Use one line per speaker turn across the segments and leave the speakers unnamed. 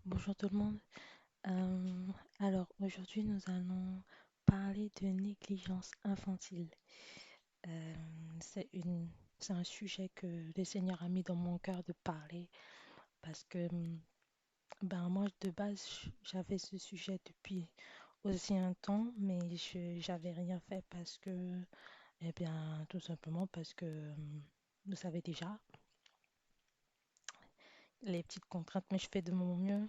Bonjour tout le monde. Euh, alors aujourd'hui nous allons parler de négligence infantile. Euh, c'est une, c'est un sujet que le Seigneur a mis dans mon cœur de parler parce que ben moi de base j'avais ce sujet depuis aussi un temps mais j'avais rien fait parce que eh bien tout simplement parce que vous savez déjà les petites contraintes mais je fais de mon mieux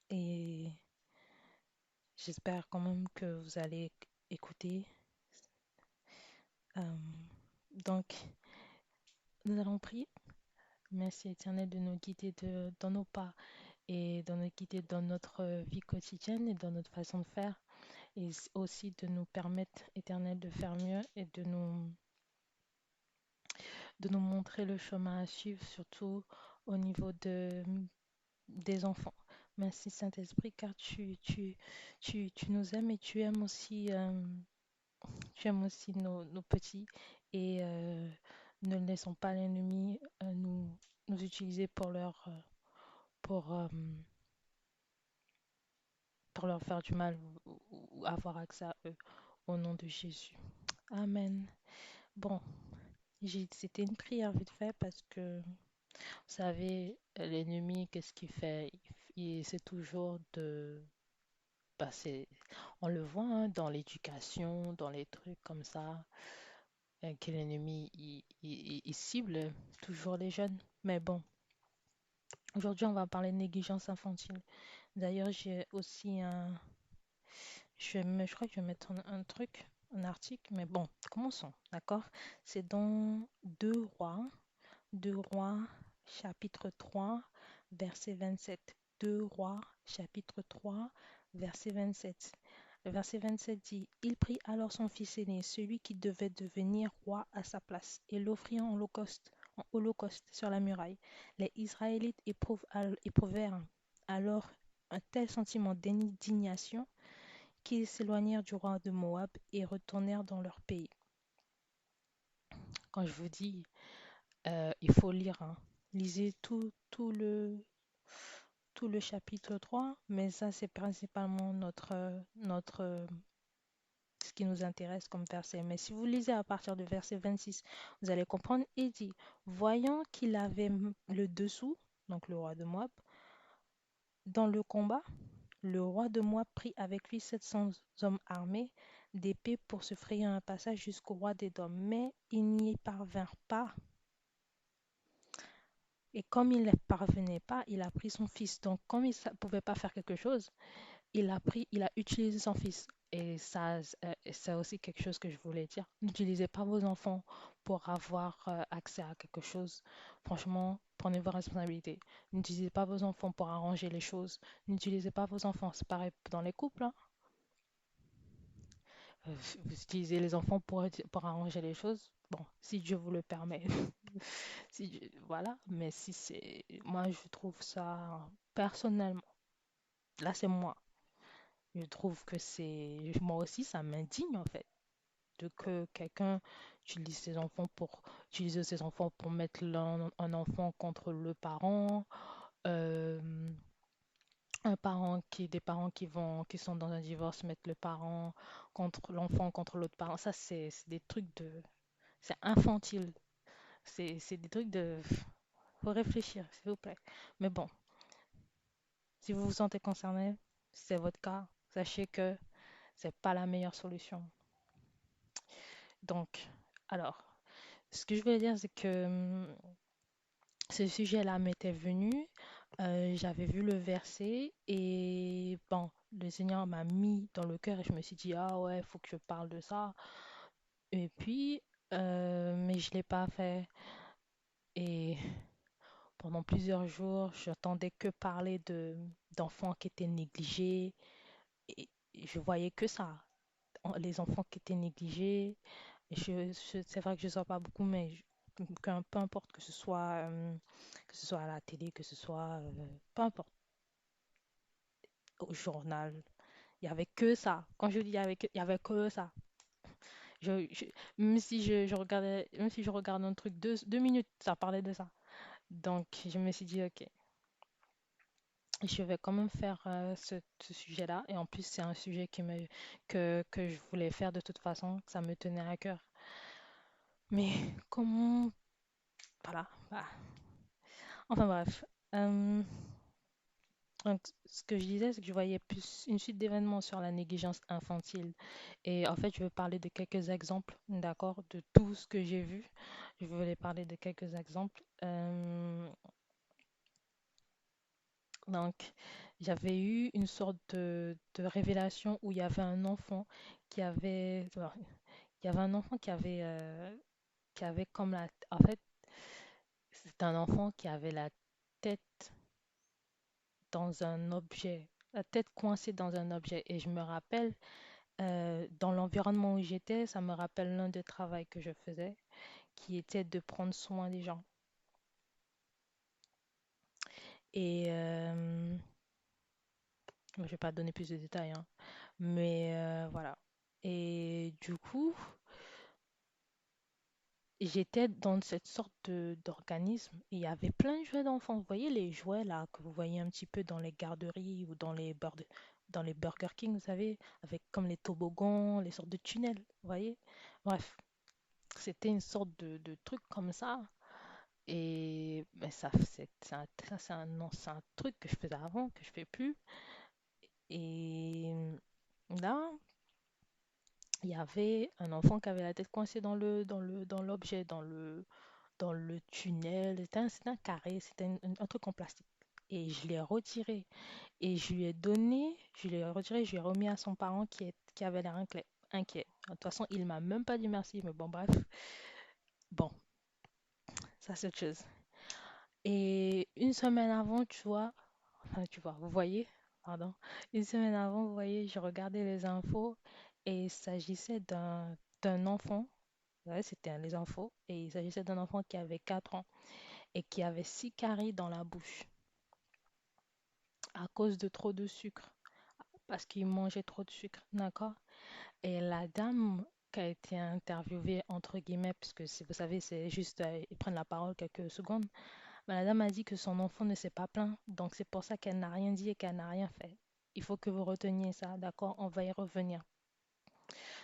et j'espère quand même que vous allez écouter. Euh, donc, nous allons prier. Merci Éternel de nous guider dans nos pas et de nous guider dans notre vie quotidienne et dans notre façon de faire. Et aussi de nous permettre, Éternel, de faire mieux et de nous montrer le chemin à suivre, surtout au niveau des enfants. Merci Saint-Esprit, car tu nous aimes et tu aimes aussi nos petits et ne laissons pas l'ennemi nous utiliser pour, euh, pour leur faire du mal ou avoir accès à eux au nom de Jésus. Amen. Bon, c'était une prière vite fait parce que, vous savez, l'ennemi, qu'est-ce qu'il fait? Il essaie toujours de passer. On le voit hein, dans l'éducation, dans les trucs comme ça. Que l'ennemi il cible toujours les jeunes. Mais bon, aujourd'hui on va parler de négligence infantile. D'ailleurs, j'ai aussi je crois que je vais mettre un truc, un article, mais bon, commençons, d'accord? C'est dans 2 Rois, 2 Rois, chapitre 3 verset 27. 2 Rois, chapitre 3 verset 27. Le verset 27 dit, il prit alors son fils aîné, celui qui devait devenir roi à sa place, et l'offrit en holocauste sur la muraille. Les Israélites éprouvèrent alors un tel sentiment d'indignation qu'ils s'éloignèrent du roi de Moab et retournèrent dans leur pays. Quand je vous dis, il faut lire, hein. Lisez tout le chapitre 3, mais ça c'est principalement ce qui nous intéresse comme verset. Mais si vous lisez à partir du verset 26, vous allez comprendre. Il dit, voyant qu'il avait le dessous, donc le roi de Moab, dans le combat, le roi de Moab prit avec lui 700 hommes armés d'épées pour se frayer un passage jusqu'au roi d'Édom. Mais ils n'y parvinrent pas. Et comme il ne parvenait pas, il a pris son fils. Donc, comme il ne pouvait pas faire quelque chose, il a utilisé son fils. Et ça, c'est aussi quelque chose que je voulais dire. N'utilisez pas vos enfants pour avoir accès à quelque chose. Franchement, prenez vos responsabilités. N'utilisez pas vos enfants pour arranger les choses. N'utilisez pas vos enfants. C'est pareil dans les couples, hein. Euh, Vous utilisez les enfants pour arranger les choses. Bon, si Dieu vous le permet. Voilà, mais si c'est... Moi, je trouve ça personnellement. Là, c'est moi. Je trouve que c'est... Moi aussi, ça m'indigne en fait. De que quelqu'un utilise ses enfants pour mettre un enfant contre le parent. euh, des parents qui sont dans un divorce mettent le parent contre l'enfant contre l'autre parent. Ça, c'est des trucs c'est infantile. C'est des trucs de, faut réfléchir, s'il vous plaît. Mais bon, si vous vous sentez concerné, si c'est votre cas, sachez que c'est pas la meilleure solution. Donc, alors, ce que je voulais dire, c'est que ce sujet-là m'était venu. J'avais vu le verset et bon, le Seigneur m'a mis dans le cœur et je me suis dit, ah ouais, il faut que je parle de ça. Et puis, mais je l'ai pas fait. Et pendant plusieurs jours, j'entendais que parler d'enfants qui étaient négligés. Et je voyais que ça, les enfants qui étaient négligés. C'est vrai que je ne sors pas beaucoup, mais peu importe que ce soit à la télé, que ce soit, peu importe, au journal, il y avait que ça. Quand je dis il y avait que ça. Je- même si je regarde un truc 2 minutes, ça parlait de ça. Donc je me suis dit, ok, Je vais quand même faire ce sujet-là. Et en plus, c'est un sujet que je voulais faire de toute façon, que ça me tenait à cœur. Mais comment... Voilà. Voilà. Enfin bref. Euh, donc, ce que je disais, c'est que je voyais plus une suite d'événements sur la négligence infantile. Et en fait, je veux parler de quelques exemples, d'accord, de tout ce que j'ai vu. Je voulais parler de quelques exemples. Donc, j'avais eu une sorte de révélation où il y avait un enfant qui avait, alors, il y avait un enfant qui avait comme la, en fait, c'est un enfant qui avait la tête dans un objet, la tête coincée dans un objet. Et je me rappelle, dans l'environnement où j'étais, ça me rappelle l'un des travaux que je faisais, qui était de prendre soin des gens. Et je vais pas donner plus de détails, hein, mais voilà. Et du coup, j'étais dans cette sorte d'organisme et il y avait plein de jouets d'enfants. Vous voyez les jouets là que vous voyez un petit peu dans les garderies ou dans les Burger King, vous savez, avec comme les toboggans, les sortes de tunnels, vous voyez? Bref, c'était une sorte de truc comme ça. Et mais non, c'est un truc que je faisais avant, que je fais plus. Et là, il y avait un enfant qui avait la tête coincée dans l'objet, dans le tunnel. C'était un carré, c'était un truc en plastique. Et je l'ai retiré. Et je lui ai donné, je l'ai retiré, je lui ai remis à son parent qui avait l'air inquiet. De toute façon, il m'a même pas dit merci, mais bon, bref. Bon, ça c'est autre chose. Et une semaine avant, tu vois, vous voyez, pardon, une semaine avant, vous voyez, je regardais les infos et il s'agissait d'un enfant, ouais, c'était les infos, et il s'agissait d'un enfant qui avait 4 ans et qui avait 6 caries dans la bouche à cause de trop de sucre, parce qu'il mangeait trop de sucre, d'accord? Et la dame qui a été interviewée, entre guillemets, parce que vous savez, c'est juste, ils prennent la parole quelques secondes, mais la dame a dit que son enfant ne s'est pas plaint, donc c'est pour ça qu'elle n'a rien dit et qu'elle n'a rien fait. Il faut que vous reteniez ça, d'accord? On va y revenir.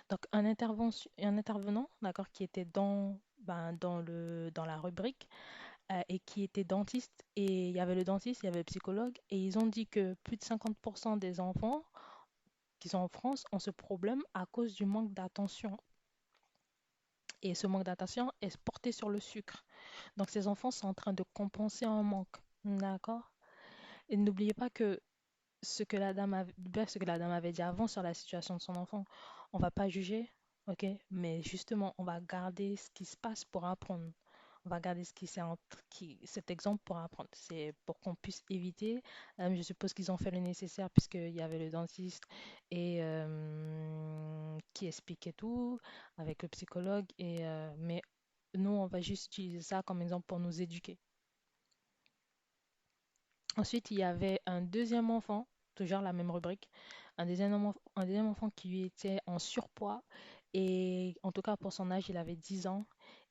Donc, un intervenant, d'accord, qui était dans la rubrique et qui était dentiste, et il y avait le dentiste, il y avait le psychologue, et ils ont dit que plus de 50% des enfants qui sont en France ont ce problème à cause du manque d'attention. Et ce manque d'attention est porté sur le sucre. Donc, ces enfants sont en train de compenser un manque, d'accord? Et n'oubliez pas que ce que la dame avait dit avant sur la situation de son enfant, on va pas juger, ok? Mais justement, on va garder ce qui se passe pour apprendre. On va garder cet exemple pour apprendre. C'est pour qu'on puisse éviter. Je suppose qu'ils ont fait le nécessaire puisqu'il y avait le dentiste et qui expliquait tout avec le psychologue. Mais nous, on va juste utiliser ça comme exemple pour nous éduquer. Ensuite, il y avait un deuxième enfant, toujours la même rubrique, un deuxième enfant qui était en surpoids et en tout cas pour son âge, il avait 10 ans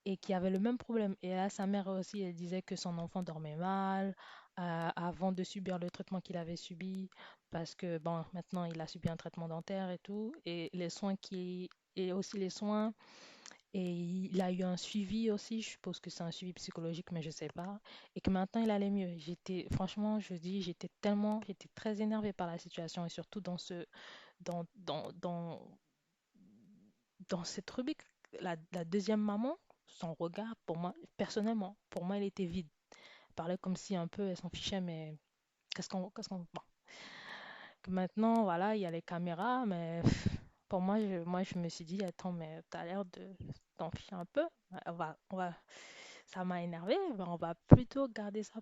et qui avait le même problème. Et là, sa mère aussi, elle disait que son enfant dormait mal avant de subir le traitement qu'il avait subi parce que bon, maintenant il a subi un traitement dentaire et tout et aussi les soins et il a eu un suivi aussi, je suppose que c'est un suivi psychologique, mais je sais pas. Et que maintenant il allait mieux. Franchement, je dis, j'étais très énervée par la situation et surtout dans, dans, dans, dans cette rubrique, la deuxième maman, son regard, pour moi, personnellement, pour moi, il était vide. Elle parlait comme si un peu elle s'en fichait, mais bon. Maintenant, voilà, il y a les caméras, mais pour moi, je me suis dit, attends, mais t'as l'air de t'en ficher un peu. Ça m'a énervé. Ben, on va plutôt garder ça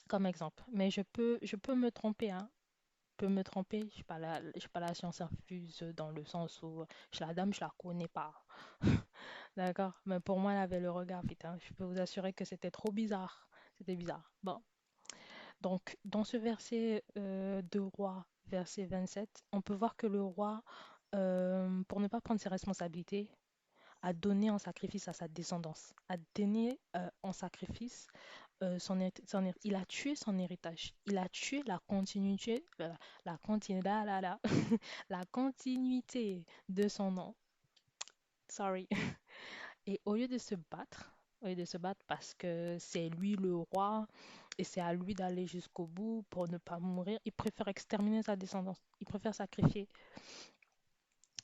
comme exemple. Mais je peux me tromper, hein. Je peux me tromper. Je suis pas la science infuse dans le sens où la dame, je la connais pas. D'accord? Mais pour moi, elle avait le regard vite, hein. Je peux vous assurer que c'était trop bizarre. C'était bizarre. Bon. Donc, dans ce verset de roi, verset 27, on peut voir que le roi, pour ne pas prendre ses responsabilités, a donné en sacrifice à sa descendance, a donné en sacrifice il a tué son héritage. Il a tué la continuité, la continuité, la continuité de son nom. Sorry. Et au lieu de se battre parce que c'est lui le roi et c'est à lui d'aller jusqu'au bout pour ne pas mourir, il préfère exterminer sa descendance. Il préfère sacrifier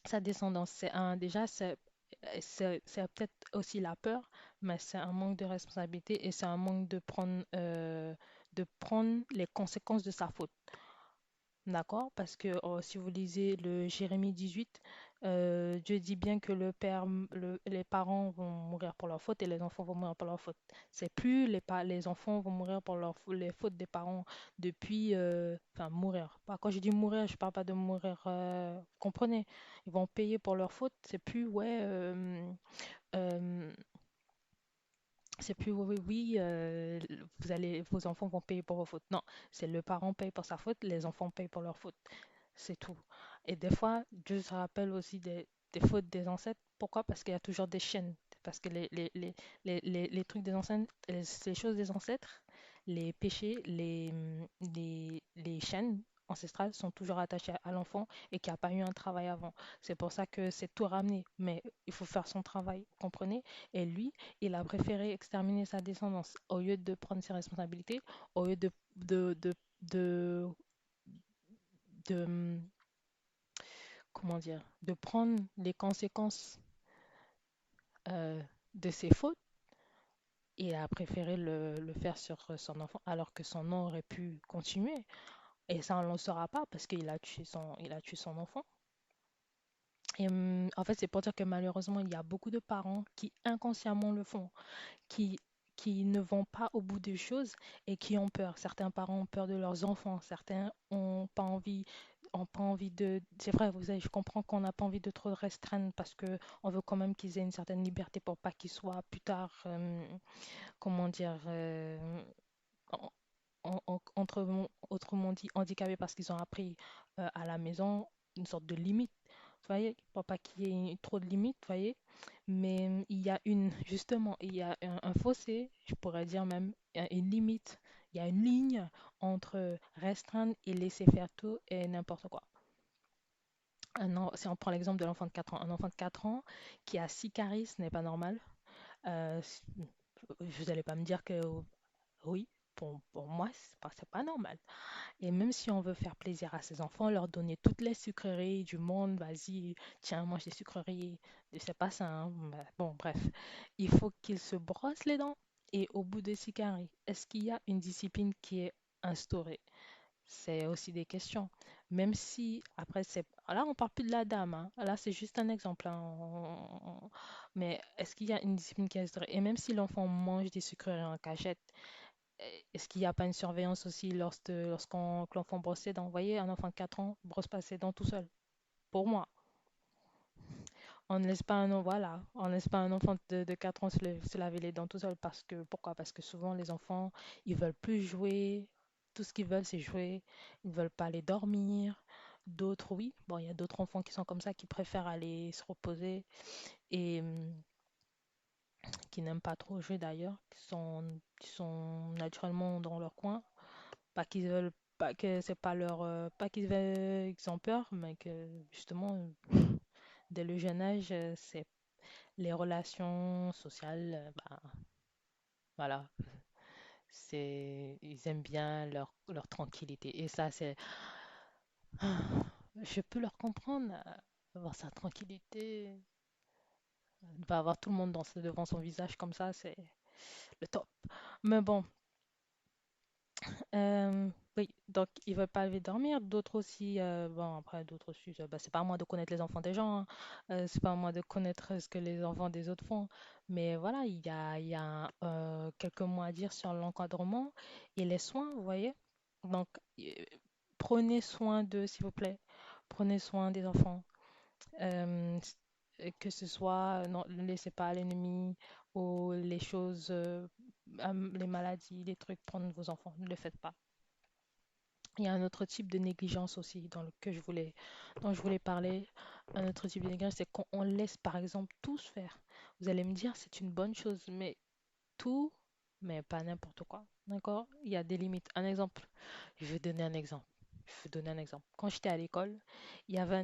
sa descendance. Déjà, c'est peut-être aussi la peur, mais c'est un manque de responsabilité et c'est un manque de prendre les conséquences de sa faute. D'accord? Parce que si vous lisez le Jérémie 18, Dieu dit bien que les parents vont mourir pour leur faute et les enfants vont mourir pour leur faute. C'est plus les enfants vont mourir pour les fautes des parents depuis, enfin mourir. Quand je dis mourir, je parle pas de mourir, vous comprenez? Ils vont payer pour leur faute. Ouais, euh, c'est plus oui, oui, oui, vos enfants vont payer pour vos fautes. Non, c'est le parent paye pour sa faute, les enfants payent pour leur faute. C'est tout. Et des fois, Dieu se rappelle aussi des fautes des ancêtres. Pourquoi? Parce qu'il y a toujours des chaînes. Parce que les trucs des ancêtres, les choses des ancêtres, les péchés, les chaînes ancestrales sont toujours attachées à l'enfant et qu'il n'y a pas eu un travail avant. C'est pour ça que c'est tout ramené. Mais il faut faire son travail, vous comprenez? Et lui, il a préféré exterminer sa descendance au lieu de prendre ses responsabilités, au lieu de, de, comment dire, de prendre les conséquences euh, de ses fautes. Il a préféré le faire sur son enfant alors que son nom aurait pu continuer. Et ça, on ne le saura pas parce il a tué son enfant. Et en fait, c'est pour dire que malheureusement, il y a beaucoup de parents qui inconsciemment le font, qui, qui ne vont pas au bout des choses et qui ont peur. Certains parents ont peur de leurs enfants, certains ont pas envie de... C'est vrai, vous savez, je comprends qu'on n'a pas envie de trop restreindre parce que on veut quand même qu'ils aient une certaine liberté pour pas qu'ils soient plus tard, comment dire, autrement dit, handicapés parce qu'ils ont appris à la maison une sorte de limite, vous voyez, pour pas qu'il y ait trop de limites, vous voyez. Mais justement, il y a un fossé, je pourrais dire même, il y a une limite, il y a une ligne entre restreindre et laisser faire tout et n'importe quoi. Si on prend l'exemple de l'enfant de 4 ans, un enfant de 4 ans qui a 6 caries, ce n'est pas normal. Euh, vous n'allez pas me dire que oui, pour moi, c'est pas normal. Et même si on veut faire plaisir à ses enfants, leur donner toutes les sucreries du monde, vas-y, tiens, mange des sucreries, c'est pas ça, hein. Bah, bon, bref, il faut qu'ils se brossent les dents. Et au bout de ces caries, est-ce qu'il y a une discipline qui est instaurée? C'est aussi des questions. Même si, après, là, on parle plus de la dame, hein. Là, c'est juste un exemple, hein. Mais est-ce qu'il y a une discipline qui est instaurée? Et même si l'enfant mange des sucreries en cachette, est-ce qu'il n'y a pas une surveillance aussi que l'enfant brosse ses dents? Vous voyez, un enfant de 4 ans brosse pas ses dents tout seul. Pour moi, on ne laisse pas voilà, on ne laisse pas un enfant de 4 ans se laver les dents tout seul. Pourquoi? Parce que souvent, les enfants, ils veulent plus jouer. Tout ce qu'ils veulent, c'est jouer. Ils ne veulent pas aller dormir. D'autres, oui. Bon, il y a d'autres enfants qui sont comme ça, qui préfèrent aller se reposer et qui n'aiment pas trop jouer d'ailleurs, qui sont naturellement dans leur coin. Pas qu'ils veulent, pas que c'est pas leur, pas qu'ils ont peur, mais que justement, dès le jeune âge, c'est les relations sociales, voilà, ils aiment bien leur tranquillité. Et ça, je peux leur comprendre, avoir sa tranquillité, ne pas avoir tout le monde devant son visage comme ça, c'est le top. Mais bon, oui, donc ils veulent pas aller dormir. D'autres aussi, bon après d'autres aussi, c'est pas à moi de connaître les enfants des gens, hein. C'est pas à moi de connaître ce que les enfants des autres font. Mais voilà, il y a quelques mots à dire sur l'encadrement et les soins, vous voyez. Donc euh, prenez soin d'eux, s'il vous plaît. Prenez soin des enfants. Euh, que ce soit, non, ne laissez pas l'ennemi ou les choses, les maladies, les trucs prendre vos enfants. Ne le faites pas. Il y a un autre type de négligence aussi dont je voulais parler. Un autre type de négligence, c'est quand on laisse par exemple tout se faire. Vous allez me dire, c'est une bonne chose, mais tout. mais pas n'importe quoi. D'accord? Il y a des limites. Un exemple, je vais donner un exemple. Je vais donner un exemple. Quand j'étais à l'école, il y avait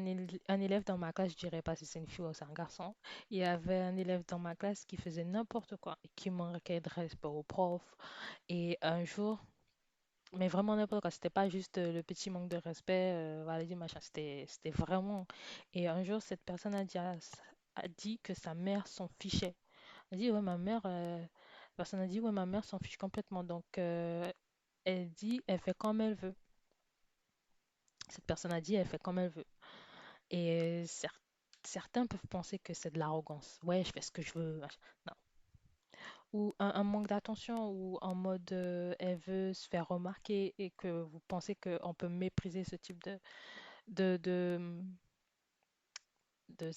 un élève dans ma classe, je dirais pas si c'est une fille ou c'est un garçon. Il y avait un élève dans ma classe qui faisait n'importe quoi et qui manquait de respect au prof. Et un jour, mais vraiment n'importe quoi, c'était pas juste le petit manque de respect, voilà, dit machin, c'était vraiment. Et un jour, cette personne a dit que sa mère s'en fichait. Elle dit, ouais, la personne a dit, ouais, ma mère s'en fiche complètement. Donc, elle dit, elle fait comme elle veut. Cette personne a dit, elle fait comme elle veut. Et certains peuvent penser que c'est de l'arrogance. Ouais, je fais ce que je veux. Machin. Non. Ou un manque d'attention, ou en mode, elle veut se faire remarquer et que vous pensez qu'on peut mépriser ce type de, de, de, de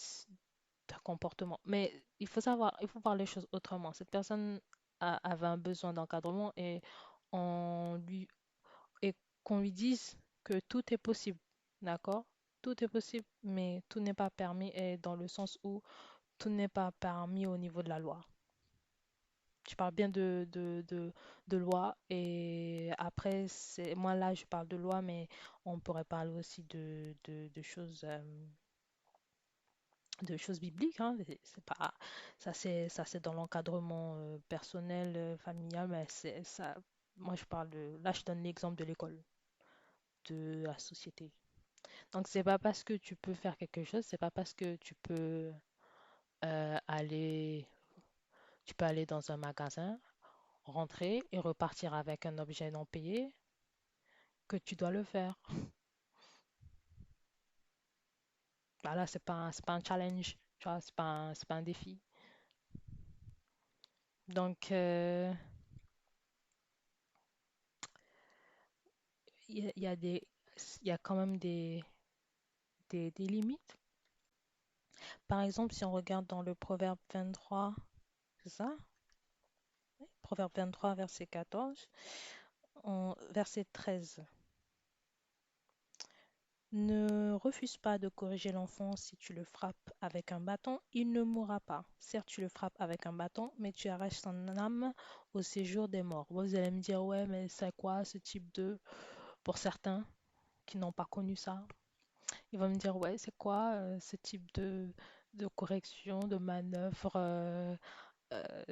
comportement. Mais il faut voir les choses autrement. Cette personne avait un besoin d'encadrement on lui, et qu'on lui dise que tout est possible. D'accord? Tout est possible, mais tout n'est pas permis et dans le sens où tout n'est pas permis au niveau de la loi. Je parle bien de loi et après, moi là, je parle de loi, mais on pourrait parler aussi de choses bibliques, hein. C'est pas, ça c'est dans l'encadrement personnel, familial, mais c'est ça. Moi, là, je donne l'exemple de l'école, de la société. Donc, c'est pas parce que tu peux faire quelque chose, c'est pas parce que aller, tu peux aller dans un magasin, rentrer et repartir avec un objet non payé que tu dois le faire. Bah là, c'est pas un challenge, tu vois, c'est pas un défi. Donc, il y a il y a quand même des limites. Par exemple, si on regarde dans le Proverbe 23, c'est ça? Proverbe 23, verset 14, verset 13. Ne refuse pas de corriger l'enfant si tu le frappes avec un bâton, il ne mourra pas. Certes, tu le frappes avec un bâton, mais tu arraches son âme au séjour des morts. Vous allez me dire, ouais, mais c'est quoi ce type de... Pour certains qui n'ont pas connu ça, ils vont me dire, ouais, c'est quoi ce type de correction, de manœuvre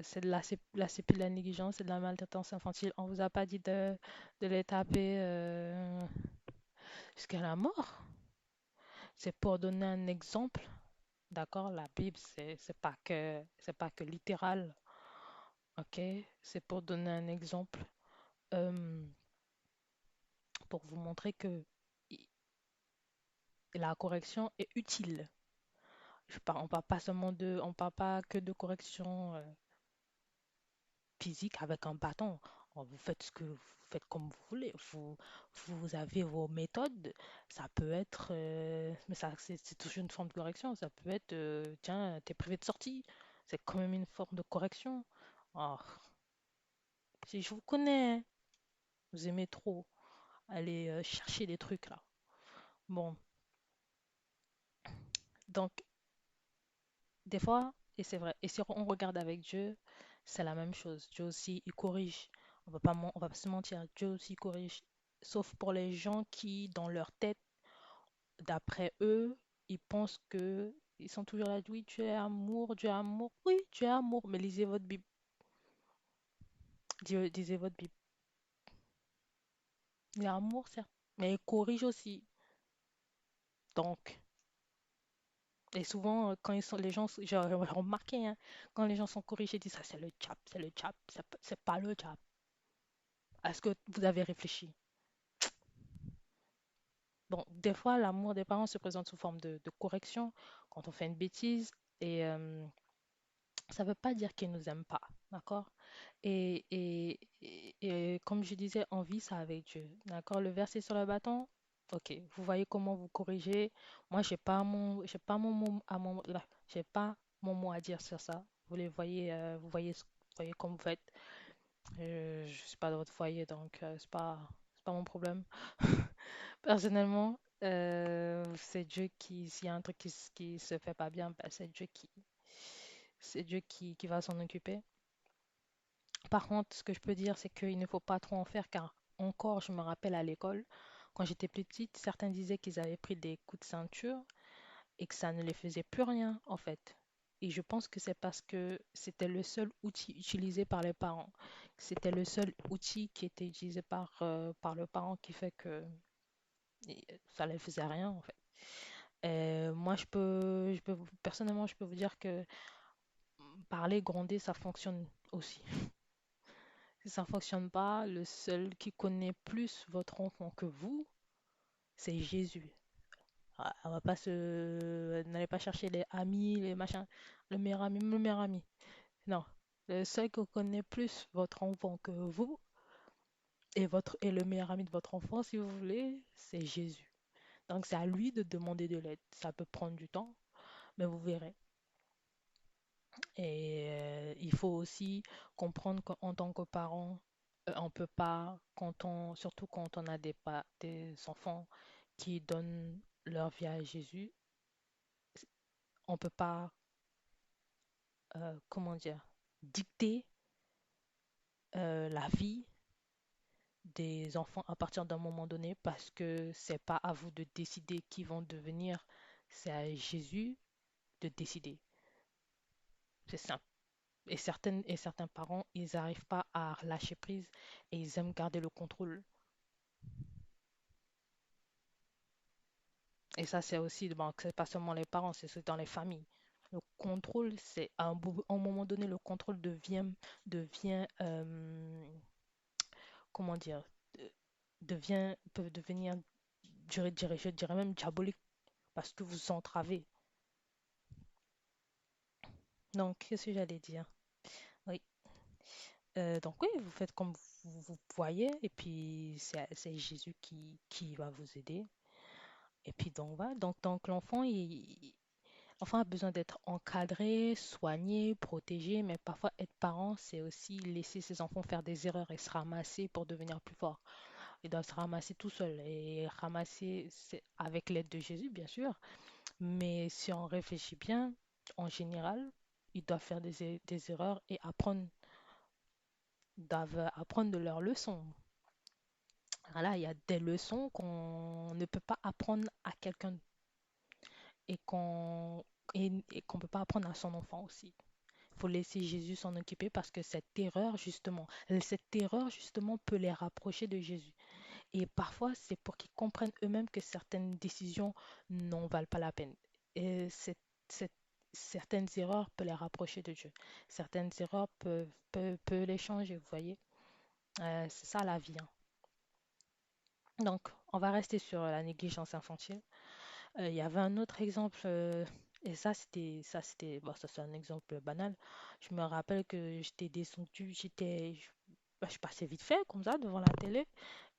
c'est la CP de la négligence, c'est de la maltraitance infantile. On vous a pas dit de les taper jusqu'à la mort. C'est pour donner un exemple. D'accord, la Bible, c'est pas que littéral, ok? C'est pour donner un exemple, euh, pour vous montrer que i- la correction est utile. On parle pas seulement on parle pas que de correction physique avec un bâton. Vous faites vous faites comme vous voulez. Vous avez vos méthodes. Ça peut être, mais ça, c'est toujours une forme de correction. Ça peut être, tiens, t'es privé de sortie. C'est quand même une forme de correction. Oh, si je vous connais, hein, vous aimez trop aller chercher des trucs là. Bon, donc des fois, et c'est vrai, et si on regarde avec Dieu, c'est la même chose. Dieu aussi, il corrige. On va pas se mentir, Dieu aussi corrige. Sauf pour les gens qui, dans leur tête, d'après eux, ils pensent que ils sont toujours là, oui, Dieu est amour, Dieu est amour. Oui, Dieu est amour, mais lisez votre Bible. Lisez votre Bible. Il est amour, certes, mais il corrige aussi. Donc, et souvent, quand les gens, j'ai remarqué, hein, quand les gens sont corrigés, ils disent ça, c'est le diable, c'est pas le diable. Est-ce que vous avez réfléchi? Bon, des fois, l'amour des parents se présente sous forme de correction quand on fait une bêtise et ça ne veut pas dire qu'ils nous aiment pas, d'accord? Et comme je disais, on vit ça avec Dieu, d'accord? Le verset sur le bâton, ok, vous voyez comment vous corrigez. Moi, j'ai pas mon mot à là, j'ai pas mon mot à dire sur ça. Vous les voyez, vous voyez comme vous faites. Je suis pas dans votre foyer, donc c'est pas mon problème. Personnellement, c'est Dieu qui, s'il y a un truc qui se fait pas bien, bah, c'est Dieu qui va s'en occuper. Par contre, ce que je peux dire, c'est qu'il ne faut pas trop en faire car encore, je me rappelle à l'école, quand j'étais plus petite, certains disaient qu'ils avaient pris des coups de ceinture et que ça ne les faisait plus rien en fait. Et je pense que c'est parce que c'était le seul outil utilisé par les parents. C'était le seul outil qui était utilisé par le parent qui fait que ça ne les faisait rien en fait. Moi, personnellement, je peux vous dire que parler, gronder, ça fonctionne aussi. Si ça ne fonctionne pas, le seul qui connaît plus votre enfant que vous, c'est Jésus. Ah, on va pas se... N'allez pas chercher les amis, les machins, le meilleur ami. Non. Le seul qui connaît plus votre enfant que vous, et le meilleur ami de votre enfant, si vous voulez, c'est Jésus. Donc c'est à lui de demander de l'aide. Ça peut prendre du temps, mais vous verrez. Et il faut aussi comprendre qu'en tant que parent, on peut pas, surtout quand on a des enfants qui donnent leur vie à Jésus, on peut pas, comment dire, dicter la vie des enfants à partir d'un moment donné parce que c'est pas à vous de décider qui vont devenir, c'est à Jésus de décider. C'est simple. Et certains parents, ils n'arrivent pas à lâcher prise et ils aiment garder le contrôle. Et ça, c'est aussi, bon, c'est pas seulement les parents, c'est aussi dans les familles. Le contrôle, c'est à un moment donné, le contrôle devient, comment dire, euh, peut devenir, je dirais même diabolique parce que vous entravez. Donc, qu'est-ce que j'allais dire? Oui. Donc oui, vous faites comme vous voyez, et puis c'est Jésus qui va vous aider. Et puis donc voilà, donc l'enfant a besoin d'être encadré, soigné, protégé, mais parfois être parent, c'est aussi laisser ses enfants faire des erreurs et se ramasser pour devenir plus fort. Il doit se ramasser tout seul et ramasser avec l'aide de Jésus, bien sûr. Mais si on réfléchit bien, en général, il doit faire des erreurs et doivent apprendre de leurs leçons. Voilà, il y a des leçons qu'on ne peut pas apprendre à quelqu'un et qu'on ne peut pas apprendre à son enfant aussi. Il faut laisser Jésus s'en occuper parce que cette erreur justement peut les rapprocher de Jésus. Et parfois, c'est pour qu'ils comprennent eux-mêmes que certaines décisions n'en valent pas la peine. Et cette- certaines erreurs peuvent les rapprocher de Dieu. Certaines erreurs peuvent les changer, vous voyez. C'est ça la vie, hein. Donc, on va rester sur la négligence infantile. Il y avait un autre exemple, et bon, ça c'est un exemple banal. Je me rappelle que j'étais descendue, je passais vite fait comme ça devant la télé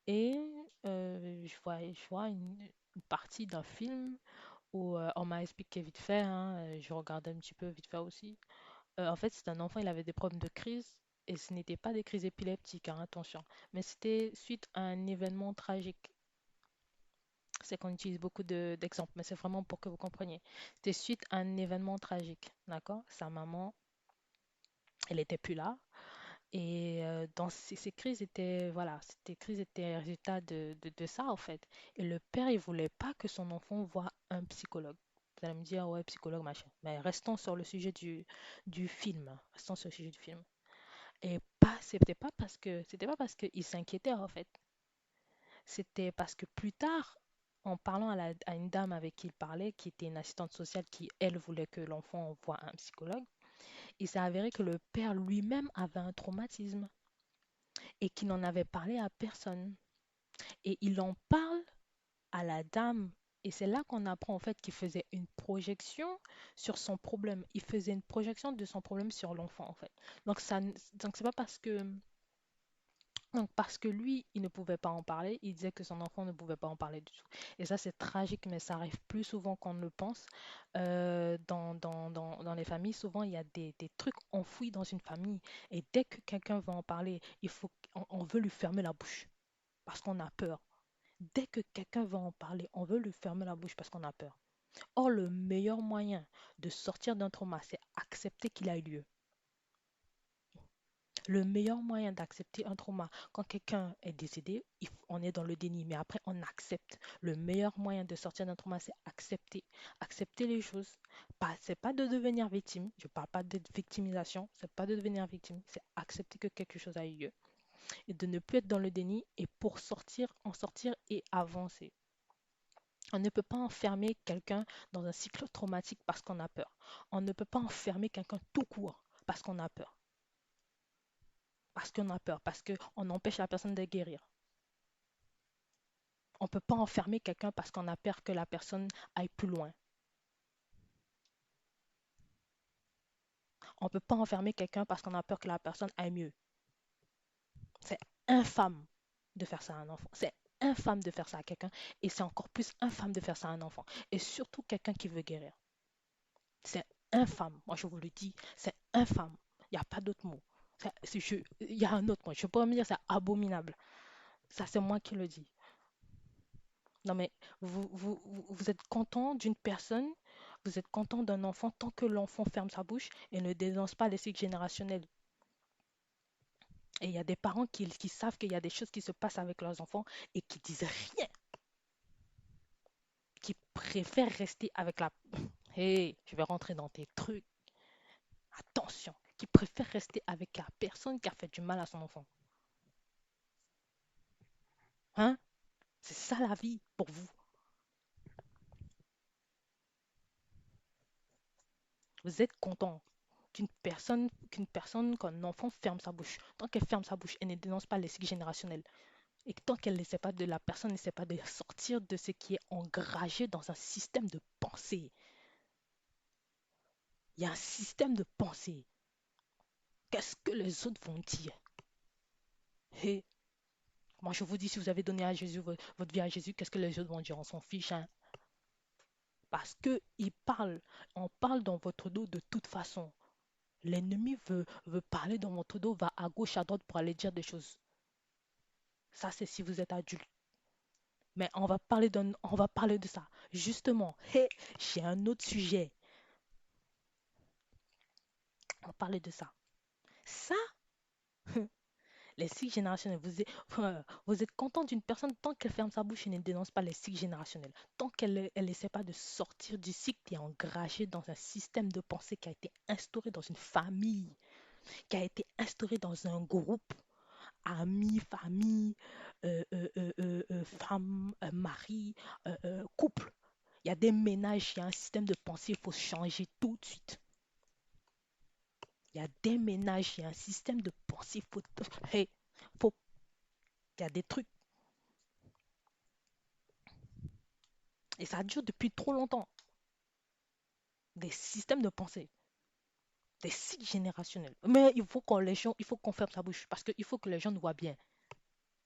et je vois une partie d'un film où on m'a expliqué vite fait, hein, je regardais un petit peu vite fait aussi. En fait, c'est un enfant, il avait des problèmes de crise et ce n'était pas des crises épileptiques, hein, attention, mais c'était suite à un événement tragique. C'est qu'on utilise beaucoup d'exemples, mais c'est vraiment pour que vous compreniez. C'était suite à un événement tragique, d'accord? Sa maman, elle était plus là. Et dans ces crises étaient, voilà, ces crises étaient un résultat de ça, en fait. Et le père, il voulait pas que son enfant voie un psychologue. Vous allez me dire, ouais, psychologue, machin. Mais restons sur le sujet du film. Restons sur le sujet du film. Et c'était pas parce qu'il s'inquiétait, en fait. C'était parce que plus tard, en parlant à une dame avec qui il parlait, qui était une assistante sociale qui, elle, voulait que l'enfant voie un psychologue, il s'est avéré que le père lui-même avait un traumatisme et qu'il n'en avait parlé à personne. Et il en parle à la dame. Et c'est là qu'on apprend en fait qu'il faisait une projection sur son problème. Il faisait une projection de son problème sur l'enfant en fait. Donc c'est pas parce que lui, il ne pouvait pas en parler, il disait que son enfant ne pouvait pas en parler du tout. Et ça, c'est tragique, mais ça arrive plus souvent qu'on ne le pense. Dans les familles, souvent, il y a des trucs enfouis dans une famille. Et dès que quelqu'un veut en parler, on veut lui fermer la bouche parce qu'on a peur. Dès que quelqu'un veut en parler, on veut lui fermer la bouche parce qu'on a peur. Or, le meilleur moyen de sortir d'un trauma, c'est accepter qu'il a eu lieu. Le meilleur moyen d'accepter un trauma, quand quelqu'un est décédé, on est dans le déni, mais après on accepte. Le meilleur moyen de sortir d'un trauma, c'est accepter. Accepter les choses. Pas, c'est pas de devenir victime. Je parle pas de victimisation. C'est pas de devenir victime. C'est accepter que quelque chose a eu lieu et de ne plus être dans le déni et pour sortir, en sortir et avancer. On ne peut pas enfermer quelqu'un dans un cycle traumatique parce qu'on a peur. On ne peut pas enfermer quelqu'un tout court parce qu'on a peur. Parce qu'on a peur, parce qu'on empêche la personne de guérir. On ne peut pas enfermer quelqu'un parce qu'on a peur que la personne aille plus loin. On ne peut pas enfermer quelqu'un parce qu'on a peur que la personne aille mieux. C'est infâme de faire ça à un enfant. C'est infâme de faire ça à quelqu'un et c'est encore plus infâme de faire ça à un enfant. Et surtout quelqu'un qui veut guérir. C'est infâme. Moi, je vous le dis, c'est infâme. Il n'y a pas d'autre mot. Il y a un autre mot. Je peux me dire, c'est abominable. Ça, c'est moi qui le dis. Non, mais vous êtes content d'une personne, vous êtes content d'un enfant tant que l'enfant ferme sa bouche et ne dénonce pas les cycles générationnels. Et il y a des parents qui savent qu'il y a des choses qui se passent avec leurs enfants et qui disent rien, qui préfèrent rester avec la... Hé, je vais rentrer dans tes trucs. Attention, qui préfèrent rester avec la personne qui a fait du mal à son enfant. Hein? C'est ça la vie pour vous. Vous êtes content qu'un enfant ferme sa bouche. Tant qu'elle ferme sa bouche, elle ne dénonce pas les cycles générationnels. Et tant qu'elle ne sait pas de la personne ne sait pas de sortir de ce qui est engragé dans un système de pensée. Il y a un système de pensée. Qu'est-ce que les autres vont dire? Et moi, je vous dis, si vous avez donné à Jésus votre vie à Jésus, qu'est-ce que les autres vont dire? On s'en fiche, hein? Parce que on parle dans votre dos de toute façon. L'ennemi veut parler dans votre dos, va à gauche, à droite pour aller dire des choses. Ça, c'est si vous êtes adulte. Mais on va parler de ça. Justement, hey, j'ai un autre sujet. On va parler de ça. Ça, les cycles générationnels, vous êtes content d'une personne tant qu'elle ferme sa bouche et ne dénonce pas les cycles générationnels. Tant qu'elle n'essaie pas de sortir du cycle qui est engragé dans un système de pensée qui a été instauré dans une famille, qui a été instauré dans un groupe, amis, famille, femme, mari, couple. Il y a des ménages, il y a un système de pensée, il faut changer tout de suite. Il y a des ménages, il y a un système de pensée, hey, faut, il y a des trucs. Et ça dure depuis trop longtemps. Des systèmes de pensée, des cycles générationnels. Mais il faut qu'on ferme sa bouche parce qu'il faut que les gens nous voient bien.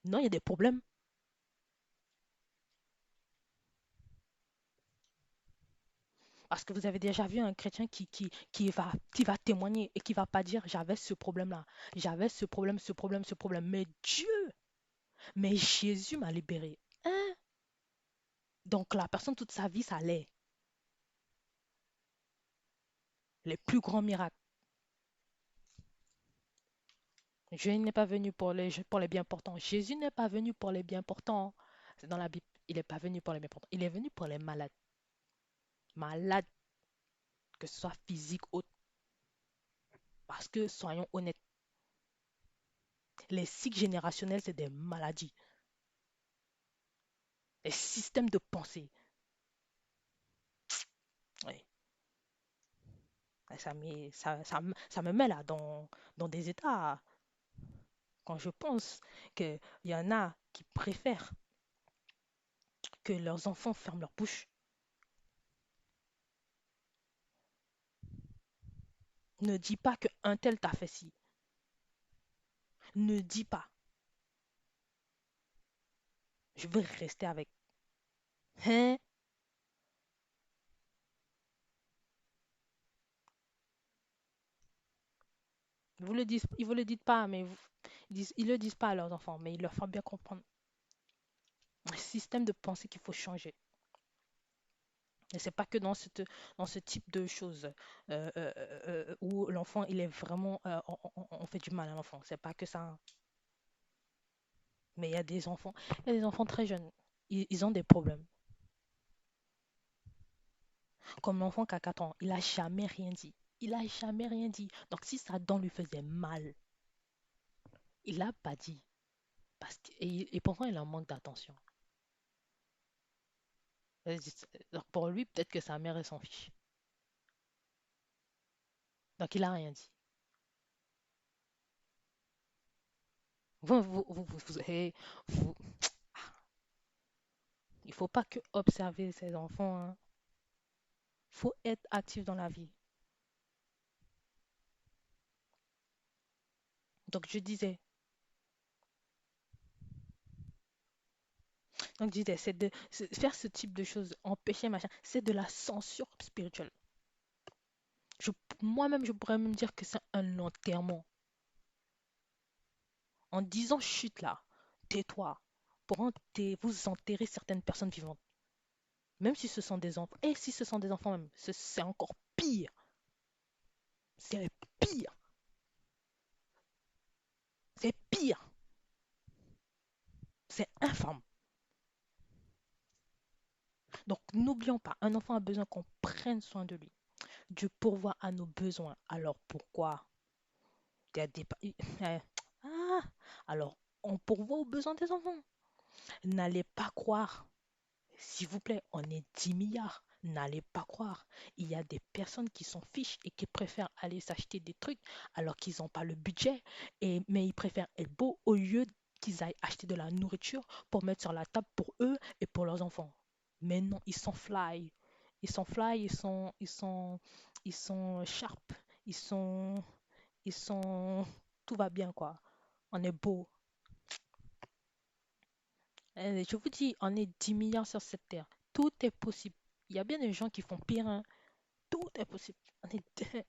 Non, il y a des problèmes. Parce que vous avez déjà vu un chrétien qui va témoigner et qui va pas dire j'avais ce problème-là, j'avais ce problème, ce problème, ce problème. Mais Dieu, mais Jésus m'a libéré. Hein? Donc la personne toute sa vie, ça allait. Les plus grands miracles. Jésus n'est pas venu pour les bien portants. Jésus n'est pas venu pour les bien portants. C'est dans la Bible. Il n'est pas venu pour les bien portants. Il est venu pour les malades. Malades, que ce soit physique ou... Parce que, soyons honnêtes, les cycles générationnels, c'est des maladies. Les systèmes de pensée. Oui. Ça me met là dans des états quand je pense qu'il y en a qui préfèrent que leurs enfants ferment leur bouche. Ne dis pas que un tel t'a fait ci. Ne dis pas. Je veux rester avec. Hein? Ils vous le disent pas, mais ils le disent pas à leurs enfants, mais ils leur font bien comprendre. Un système de pensée qu'il faut changer. Et c'est pas que dans ce type de choses où l'enfant, il est vraiment, on fait du mal à l'enfant. C'est pas que ça, hein. Mais il y a des enfants très jeunes. Ils ont des problèmes. Comme l'enfant qui a 4 ans, il a jamais rien dit. Il a jamais rien dit. Donc si sa dent lui faisait mal, il l'a pas dit. Et pourtant, il en manque d'attention. Donc pour lui, peut-être que sa mère, elle s'en fiche. Donc il a rien dit. Hey, vous- il faut pas que observer ses enfants, hein. Faut être actif dans la vie. Donc je disais, faire ce type de choses, empêcher machin, c'est de la censure spirituelle. Je, moi-même, je pourrais même dire que c'est un enterrement. En disant chute là, tais-toi, vous enterrer certaines personnes vivantes. Même si ce sont des enfants. Et si ce sont des enfants même, c'est encore pire. C'est pire. C'est pire. C'est infâme. Donc n'oublions pas, un enfant a besoin qu'on prenne soin de lui. Dieu pourvoit à nos besoins. Alors pourquoi il y a des... Ah, alors on pourvoit aux besoins des enfants. N'allez pas croire. S'il vous plaît, on est 10 milliards. N'allez pas croire. Il y a des personnes qui s'en fichent et qui préfèrent aller s'acheter des trucs alors qu'ils n'ont pas le budget. Mais ils préfèrent être beaux au lieu qu'ils aillent acheter de la nourriture pour mettre sur la table pour eux et pour leurs enfants. Mais non, ils sont fly. Ils sont fly, ils sont sharp. Ils sont, ils sont, tout va bien quoi. On est beau. Je vous dis, on est 10 milliards sur cette terre. Tout est possible. Il y a bien des gens qui font pire, hein. Tout est possible. On est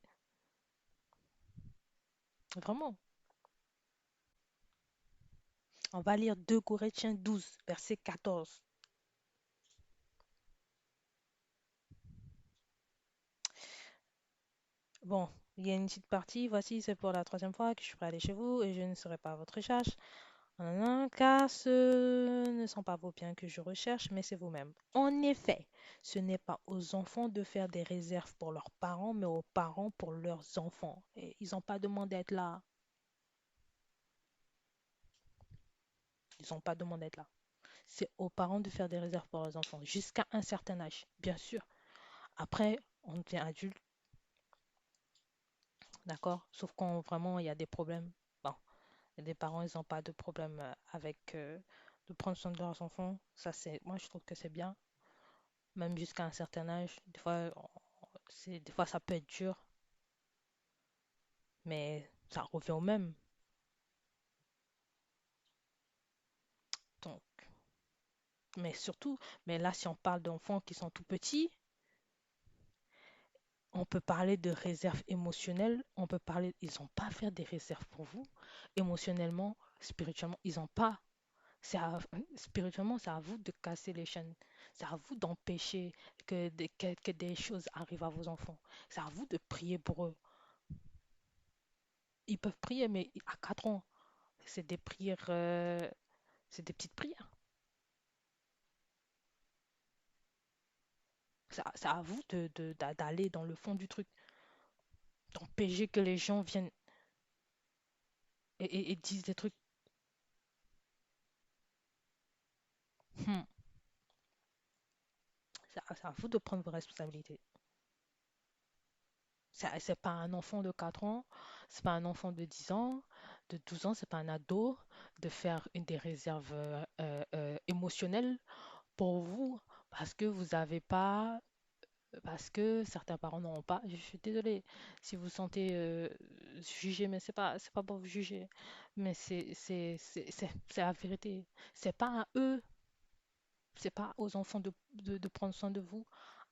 vraiment. On va lire 2 Corinthiens 12, verset 14. Bon, il y a une petite partie. Voici, c'est pour la troisième fois que je suis aller chez vous et je ne serai pas à votre charge. Car ce ne sont pas vos biens que je recherche, mais c'est vous-même. En effet, ce n'est pas aux enfants de faire des réserves pour leurs parents, mais aux parents pour leurs enfants. Et ils n'ont pas demandé d'être là. Ils n'ont pas demandé d'être là. C'est aux parents de faire des réserves pour leurs enfants, jusqu'à un certain âge, bien sûr. Après, on devient adulte, d'accord? Sauf quand vraiment il y a des problèmes. Bon, il y a des parents, ils n'ont pas de problème avec de prendre soin de leurs enfants. Moi, je trouve que c'est bien, même jusqu'à un certain âge. Des fois, ça peut être dur, mais ça revient au même. Donc, mais surtout, mais là, si on parle d'enfants qui sont tout petits, on peut parler de réserve émotionnelle, on peut parler, ils n'ont pas à faire des réserves pour vous, émotionnellement, spirituellement, ils n'ont pas. Spirituellement, c'est à vous de casser les chaînes. C'est à vous d'empêcher que des choses arrivent à vos enfants. C'est à vous de prier pour eux. Ils peuvent prier, mais à 4 ans, c'est des prières, c'est des petites prières. C'est à vous d'aller dans le fond du truc, d'empêcher que les gens viennent et disent des trucs. Hmm. C'est à vous de prendre vos responsabilités. C'est pas un enfant de 4 ans, c'est pas un enfant de 10 ans, de 12 ans, c'est pas un ado de faire des réserves émotionnelles pour vous parce que vous avez pas, parce que certains parents n'auront pas. Je suis désolée si vous sentez jugé, mais c'est pas pour vous juger, mais c'est la vérité. C'est pas à eux, c'est pas aux enfants de prendre soin de vous.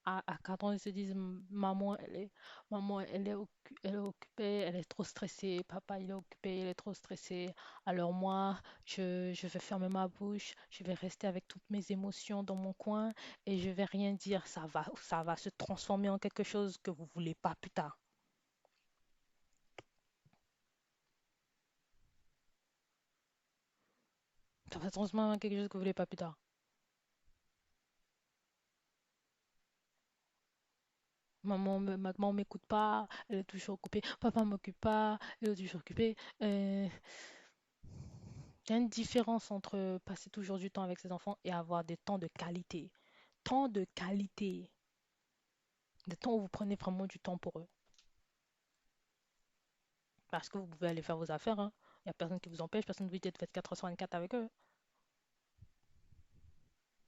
À 4 ans, ils se disent, elle est occupée, elle est trop stressée, papa, il est occupé, il est trop stressé. Alors moi, je vais fermer ma bouche, je vais rester avec toutes mes émotions dans mon coin et je vais rien dire. Ça va se transformer en quelque chose que vous voulez pas plus tard. Ça va se transformer en quelque chose que vous voulez pas plus tard. Maman m'écoute pas, elle est toujours occupée. Papa m'occupe pas, elle est toujours occupée. Il y a une différence entre passer toujours du temps avec ses enfants et avoir des temps de qualité. Temps de qualité. Des temps où vous prenez vraiment du temps pour eux. Parce que vous pouvez aller faire vos affaires, hein. Il n'y a personne qui vous empêche, personne ne vous dit de faire 4 avec eux.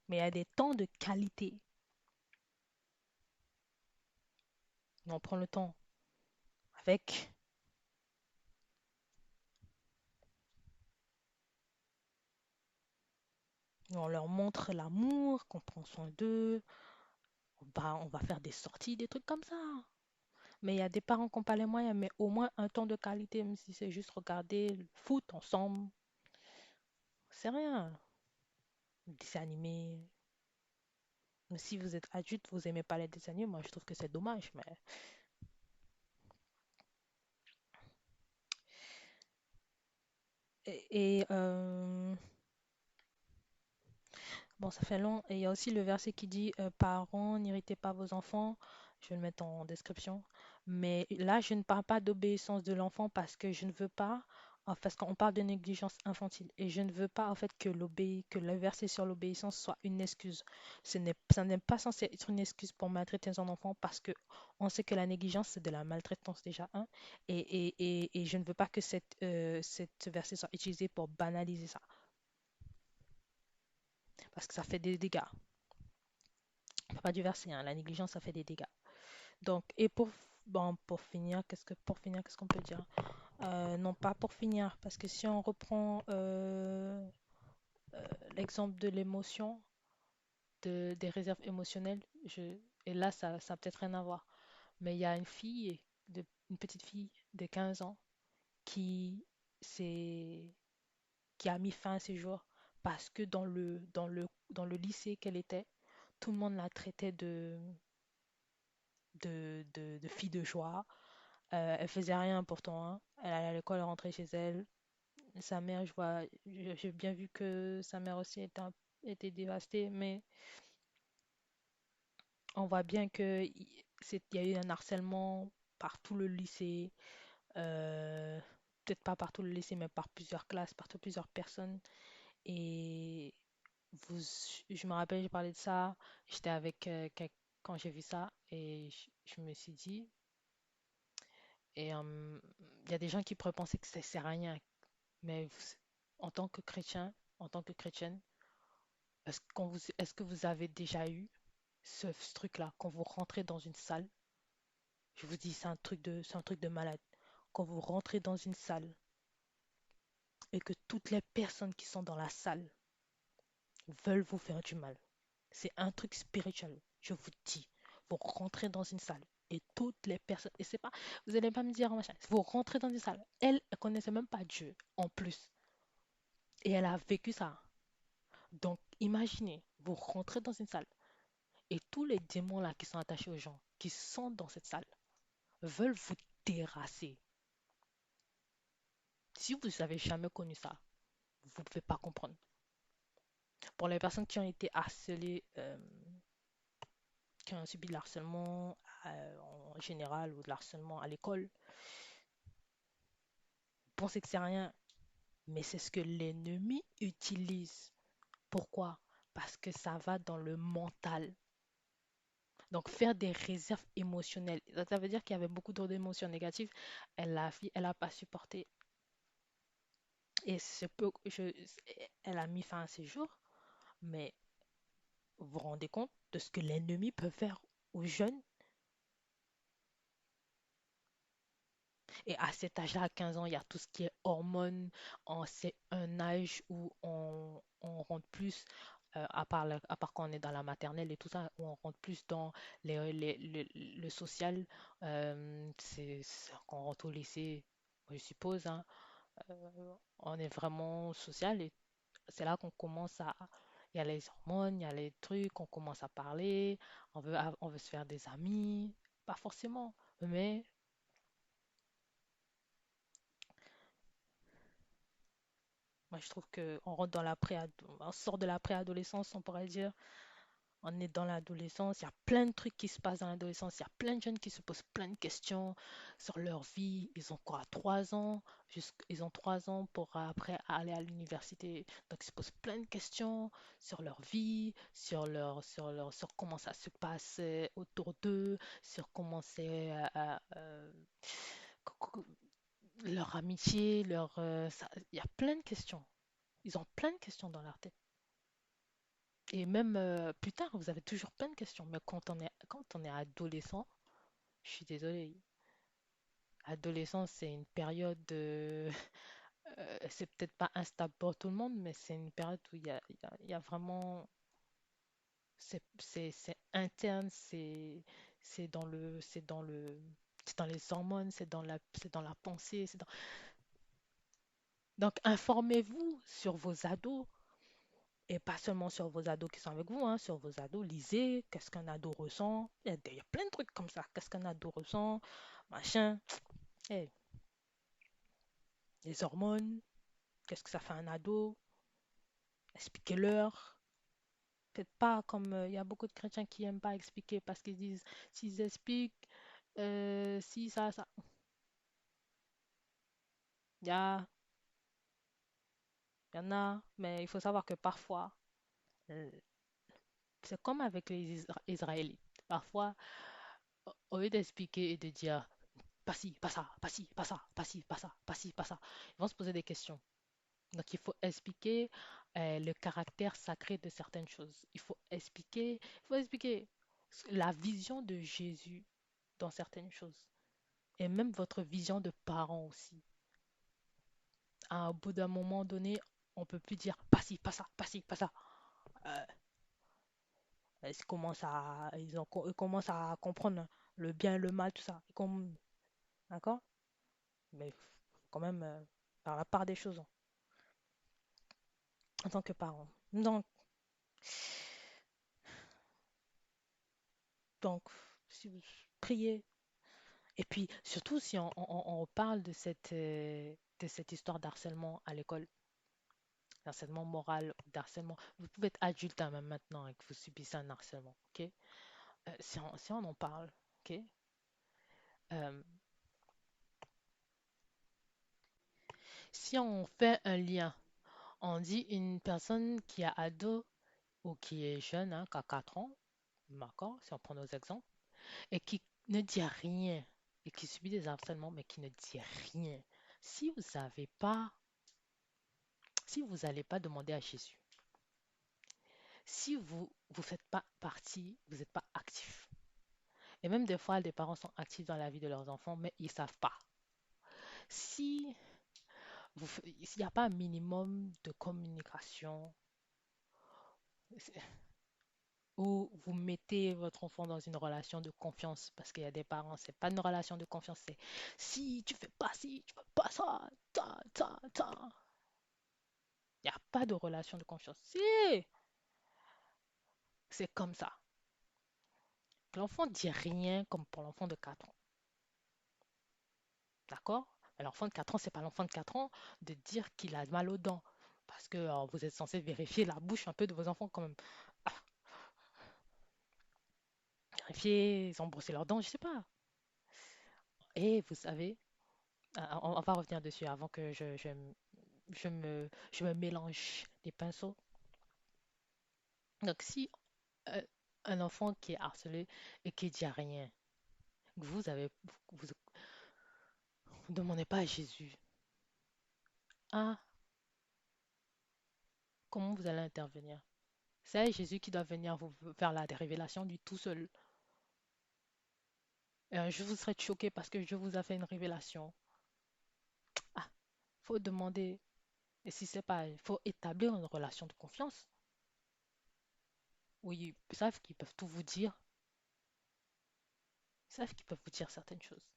Mais il y a des temps de qualité. On prend le temps avec. On leur montre l'amour, qu'on prend soin d'eux. On va faire des sorties, des trucs comme ça. Mais il y a des parents qui n'ont pas les moyens, mais au moins un temps de qualité, même si c'est juste regarder le foot ensemble. C'est rien. Dessin animé. Mais si vous êtes adulte, vous aimez pas les dessins animés, moi je trouve que c'est dommage. Et bon, ça fait long. Et il y a aussi le verset qui dit parents, n'irritez pas vos enfants. Je vais le mettre en description. Mais là, je ne parle pas d'obéissance de l'enfant parce que je ne veux pas, parce qu'on parle de négligence infantile. Et je ne veux pas en fait que le verset sur l'obéissance soit une excuse. Ça n'est pas censé être une excuse pour maltraiter un enfant parce que on sait que la négligence, c'est de la maltraitance déjà, hein. Et je ne veux pas que cette verset soit utilisé pour banaliser ça parce que ça fait des dégâts. Pas du verset, hein, la négligence, ça fait des dégâts. Donc, bon, pour finir, qu'est-ce qu'on peut dire? Non, pas pour finir, parce que si on reprend l'exemple de l'émotion, des réserves émotionnelles, et là, ça a peut-être rien à voir, mais il y a une petite fille de 15 ans qui, s'est- qui a mis fin à ses jours parce que dans le lycée qu'elle était, tout le monde la traitait de fille de joie. Elle faisait rien pourtant, hein. Elle allait à l'école, elle rentrait chez elle. Sa mère, j'ai bien vu que sa mère aussi était dévastée, mais on voit bien il y a eu un harcèlement par tout le lycée. euh, Peut-être pas par tout le lycée, mais par plusieurs classes, par plusieurs personnes. Et vous, je me rappelle, j'ai parlé de ça. J'étais avec quand j'ai vu ça et je me suis dit, il y a des gens qui pourraient penser que c'est rien. Mais en tant que chrétien, en tant que chrétienne, est-ce que vous avez déjà eu ce truc-là, quand vous rentrez dans une salle, je vous dis, c'est un truc de malade. Quand vous rentrez dans une salle et que toutes les personnes qui sont dans la salle veulent vous faire du mal. C'est un truc spirituel, je vous dis. Vous rentrez dans une salle et toutes les personnes, et c'est pas, vous allez pas me dire, machin, vous rentrez dans une salle, elle connaissait même pas Dieu en plus, et elle a vécu ça. Donc, imaginez, vous rentrez dans une salle et tous les démons là qui sont attachés aux gens, qui sont dans cette salle, veulent vous terrasser. Si vous n'avez jamais connu ça, vous ne pouvez pas comprendre. Pour les personnes qui ont été harcelées, qui ont subi de l'harcèlement en général ou de l'harcèlement à l'école, pensez que c'est rien, mais c'est ce que l'ennemi utilise. Pourquoi? Parce que ça va dans le mental. Donc, faire des réserves émotionnelles. Ça veut dire qu'il y avait beaucoup d'émotions négatives. Elle a pas supporté. Et elle a mis fin à ses jours. Mais vous vous rendez compte de ce que l'ennemi peut faire aux jeunes? Et à cet âge-là, à 15 ans, il y a tout ce qui est hormones. C'est un âge où on rentre plus. à part quand on est dans la maternelle et tout ça, où on rentre plus dans le social, quand on rentre au lycée, je suppose, hein, on est vraiment social et c'est là qu'on commence à... Il y a les hormones, il y a les trucs, on commence à parler, on veut se faire des amis, pas forcément, mais moi je trouve que on rentre dans on sort de la préadolescence, on pourrait dire. On est dans l'adolescence, il y a plein de trucs qui se passent dans l'adolescence, il y a plein de jeunes qui se posent plein de questions sur leur vie. Ils ont quoi, 3 ans? Ils ont 3 ans pour après aller à l'université. Donc ils se posent plein de questions sur leur vie, sur comment ça se passe autour d'eux, sur comment c'est co- co- leur amitié, il y a plein de questions. Ils ont plein de questions dans leur tête. Et même plus tard, vous avez toujours plein de questions. Mais quand on est adolescent, je suis désolée, adolescence, c'est une période, c'est peut-être pas instable pour tout le monde, mais c'est une période où il y a vraiment, c'est interne, c'est dans les hormones, c'est dans la pensée, Donc, informez-vous sur vos ados, et pas seulement sur vos ados qui sont avec vous, hein, sur vos ados, lisez, qu'est-ce qu'un ado ressent. Il y a plein de trucs comme ça. Qu'est-ce qu'un ado ressent, machin. Hey, les hormones, qu'est-ce que ça fait un ado, expliquez-leur. Faites pas comme il y a beaucoup de chrétiens qui aiment pas expliquer parce qu'ils disent s'ils expliquent, si ça. Il y a, il y en a, mais il faut savoir que parfois, euh, c'est comme avec les Israélites. Parfois, au lieu d'expliquer et de dire pas ci, pas ça, pas ci, pas ça, pas ci, pas ça, pas ci, pas ça. Ils vont se poser des questions. Donc, il faut expliquer le caractère sacré de certaines choses. Il faut expliquer la vision de Jésus dans certaines choses. Et même votre vision de parent aussi. À un bout d'un moment donné, on peut plus dire pas ci, pas ça, pas ci, pas ça. Euh, ils commencent à comprendre le bien et le mal, tout ça. D'accord? Mais quand même, par la part des choses, hein, en tant que parent. Donc, si vous priez. Et puis, surtout si on parle de cette histoire d'harcèlement à l'école, d'harcèlement moral, d'harcèlement, vous pouvez être adulte hein, même maintenant et que vous subissez un harcèlement, ok? Si on en parle, ok? Euh, si on fait un lien, on dit une personne qui a ado ou qui est jeune, hein, qui a 4 ans, d'accord, si on prend nos exemples, et qui ne dit rien, et qui subit des harcèlements, mais qui ne dit rien. Si vous savez pas, si vous n'allez pas demander à Jésus, si vous faites pas partie, vous n'êtes pas actif. Et même des fois, des parents sont actifs dans la vie de leurs enfants, mais ils savent pas. Si s'il n'y a pas un minimum de communication, où vous mettez votre enfant dans une relation de confiance, parce qu'il y a des parents, c'est pas une relation de confiance, c'est si tu fais pas ci, tu fais pas ça, ta. Il n'y a pas de relation de confiance. Si, c'est comme ça. L'enfant dit rien comme pour l'enfant de 4 ans. D'accord? Mais l'enfant de 4 ans, c'est pas l'enfant de 4 ans de dire qu'il a mal aux dents. Parce que vous êtes censé vérifier la bouche un peu de vos enfants quand même. Ah, vérifier, ils ont brossé leurs dents, je sais pas. Et vous savez, on va revenir dessus avant que je me mélange les pinceaux. Donc si euh, un enfant qui est harcelé et qui dit rien, vous ne demandez pas à Jésus, ah, comment vous allez intervenir? C'est Jésus qui doit venir vous faire la révélation du tout seul. Je vous serais choqué parce que je vous a fait une révélation. Ah, faut demander. Et si c'est pas, il faut établir une relation de confiance. Oui, ils savent qu'ils peuvent tout vous dire. Ils savent qu'ils peuvent vous dire certaines choses.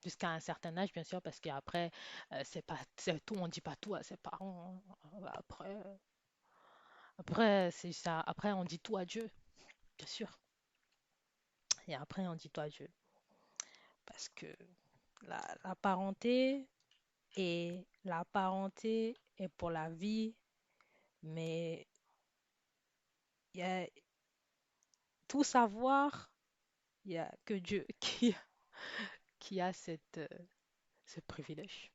Jusqu'à un certain âge, bien sûr, parce qu'après, c'est pas, c'est tout, on dit pas tout à ses parents, hein. Après, c'est ça. Après, on dit tout à Dieu, bien sûr. Et après, on dit tout à Dieu. Parce que la parenté est pour la vie, mais il y a tout savoir, il y a que Dieu qui a ce privilège.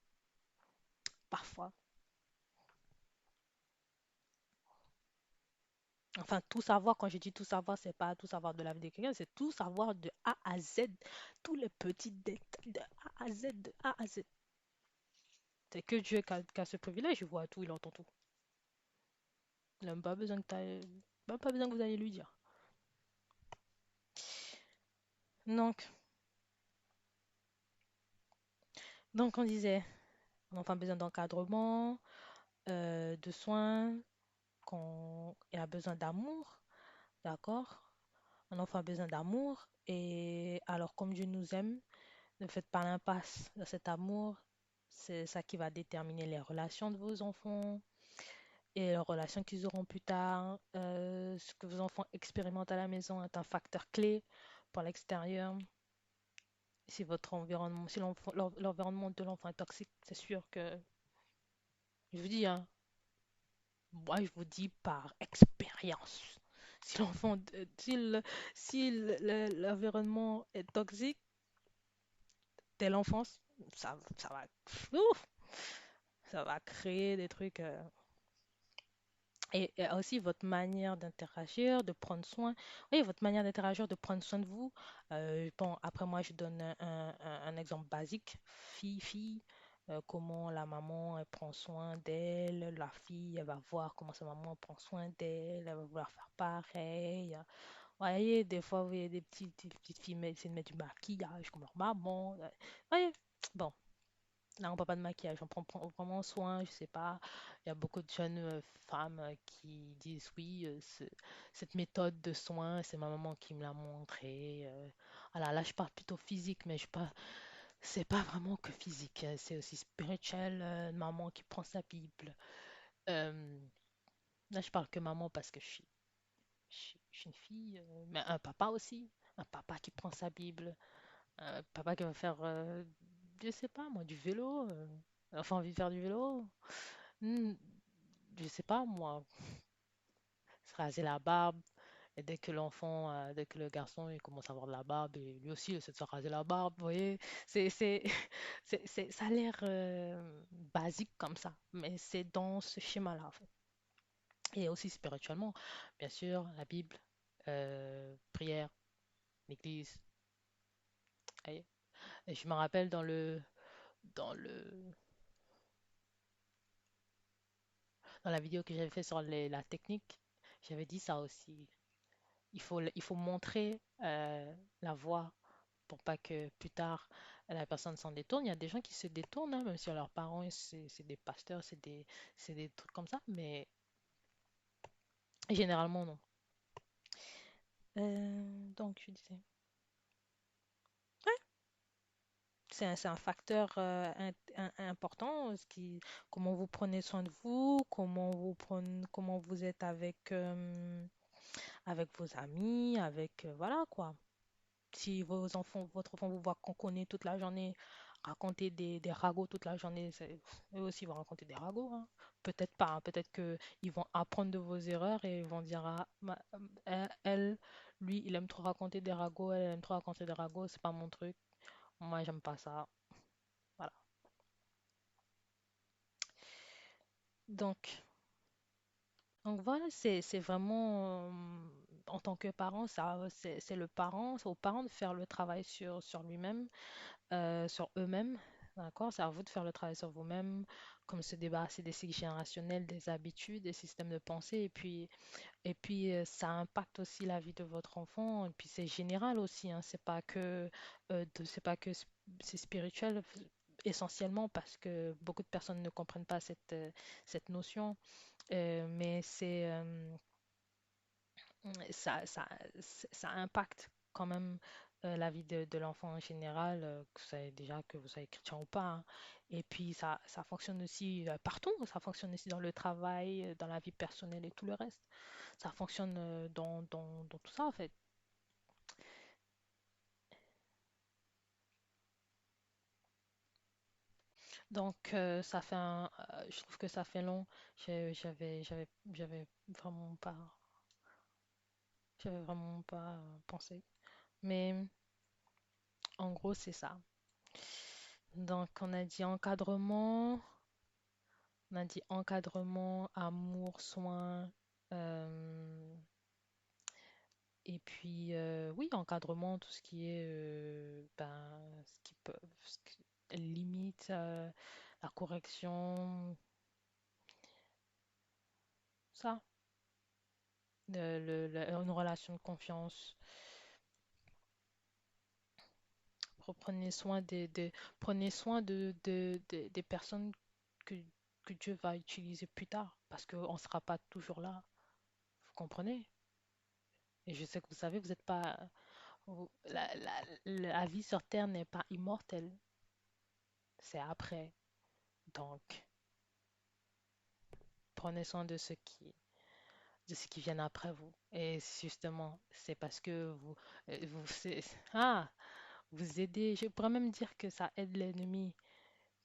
Parfois. Enfin, tout savoir, quand je dis tout savoir, c'est pas tout savoir de la vie de quelqu'un, c'est tout savoir de A à Z, tous les petits détails de A à Z, de A à Z. C'est que Dieu qui a ce privilège, il voit tout, il entend tout. Il n'a même pas besoin même pas besoin que vous allez lui dire. Donc, donc on disait, on a enfin besoin d'encadrement, de soins, qu'on il a besoin d'amour, d'accord? Un enfant a besoin d'amour, et alors comme Dieu nous aime, ne faites pas l'impasse dans cet amour. C'est ça qui va déterminer les relations de vos enfants et les relations qu'ils auront plus tard. Ce que vos enfants expérimentent à la maison est un facteur clé pour l'extérieur. Si votre environnement, si l'environnement de l'enfant est toxique, c'est sûr que, je vous dis, hein, moi je vous dis par expérience, si l'enfant, si l'environnement est toxique dès l'enfance, ça va, ouf, ça va créer des trucs. Et aussi votre manière d'interagir, de prendre soin. Oui, votre manière d'interagir, de prendre soin de vous. Bon, après moi, je donne un exemple basique. Fille, comment la maman, elle prend soin d'elle. La fille, elle va voir comment sa maman prend soin d'elle. Elle va vouloir faire pareil. Vous voyez, des fois, vous voyez des petites filles essayer de mettre du maquillage comme leur maman. Vous voyez, bon. Là, on parle pas de maquillage, on prend vraiment soin, je sais pas. Il y a beaucoup de jeunes femmes qui disent oui, cette méthode de soin, c'est ma maman qui me l'a montré. Voilà, là, je parle plutôt physique, mais c'est pas vraiment que physique, hein, c'est aussi spirituel. Une maman qui prend sa Bible. Euh, Là, je parle que maman parce que je suis une fille, mais un papa aussi. Un papa qui prend sa Bible, un papa qui va faire, je sais pas moi, du vélo. Enfin, envie de faire du vélo. Hmm, je sais pas, moi, se raser la barbe. Et dès que le garçon il commence à avoir de la barbe, et lui aussi il essaie de se raser la barbe, vous voyez, c'est, ça a l'air basique comme ça, mais c'est dans ce schéma-là, en fait. Et aussi spirituellement, bien sûr, la Bible, prière, l'église. Et et je me rappelle dans le, dans la vidéo que j'avais fait sur la technique, j'avais dit ça aussi. Il faut montrer la voie pour pas que plus tard la personne s'en détourne. Il y a des gens qui se détournent, hein, même si leurs parents c'est des pasteurs, c'est des trucs comme ça, mais généralement non. Donc je disais, c'est un facteur important, comment vous prenez soin de vous, comment vous êtes avec vos amis, avec voilà quoi. Si votre enfant vous voit qu'on connaît toute la journée, raconter des ragots toute la journée, eux aussi vont raconter des ragots, hein. Peut-être pas, hein. Peut-être que ils vont apprendre de vos erreurs et ils vont dire, ah, lui, il aime trop raconter des ragots, elle aime trop raconter des ragots, c'est pas mon truc. Moi, j'aime pas ça. Voilà. Donc, donc voilà, c'est vraiment, en tant que parent, c'est le parent, c'est aux parents de faire le travail sur lui-même, sur eux-mêmes. D'accord? C'est à vous de faire le travail sur vous-même, comme se débarrasser des cycles générationnels, des habitudes, des systèmes de pensée. Et puis ça impacte aussi la vie de votre enfant. Et puis c'est général aussi, hein. C'est pas que c'est spirituel essentiellement parce que beaucoup de personnes ne comprennent pas cette notion. Mais ça impacte quand même la vie de l'enfant en général, déjà que vous soyez chrétien ou pas, hein. Et puis ça fonctionne aussi partout, ça fonctionne aussi dans le travail, dans la vie personnelle et tout le reste. Ça fonctionne dans tout ça en fait. Donc je trouve que ça fait long. Vraiment pas, j'avais vraiment pas pensé. Mais en gros, c'est ça. Donc, on a dit encadrement, amour, soin, euh, et puis oui, encadrement, tout ce qui est, ce qui peut, limite, la correction, ça, une relation de confiance. Prenez soin prenez soin des personnes que, que Dieu va utiliser plus tard, parce qu'on ne sera pas toujours là. Vous comprenez? Et je sais que vous savez, vous n'êtes pas. La vie sur Terre n'est pas immortelle, c'est après. Donc, prenez soin de ceux qui viennent après vous. Et justement, c'est parce que vous aidez. Je pourrais même dire que ça aide l'ennemi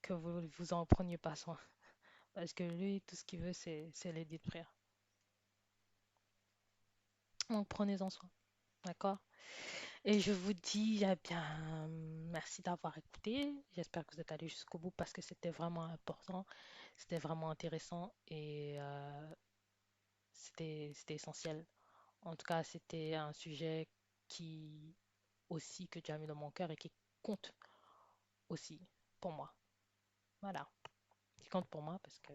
que vous en preniez pas soin. Parce que lui, tout ce qu'il veut, c'est les détruire. Donc, prenez-en soin. D'accord? Et je vous dis, eh bien, merci d'avoir écouté. J'espère que vous êtes allé jusqu'au bout parce que c'était vraiment important, c'était vraiment intéressant et c'était essentiel. En tout cas, c'était un sujet qui aussi que tu as mis dans mon cœur et qui compte aussi pour moi. Voilà, qui compte pour moi parce que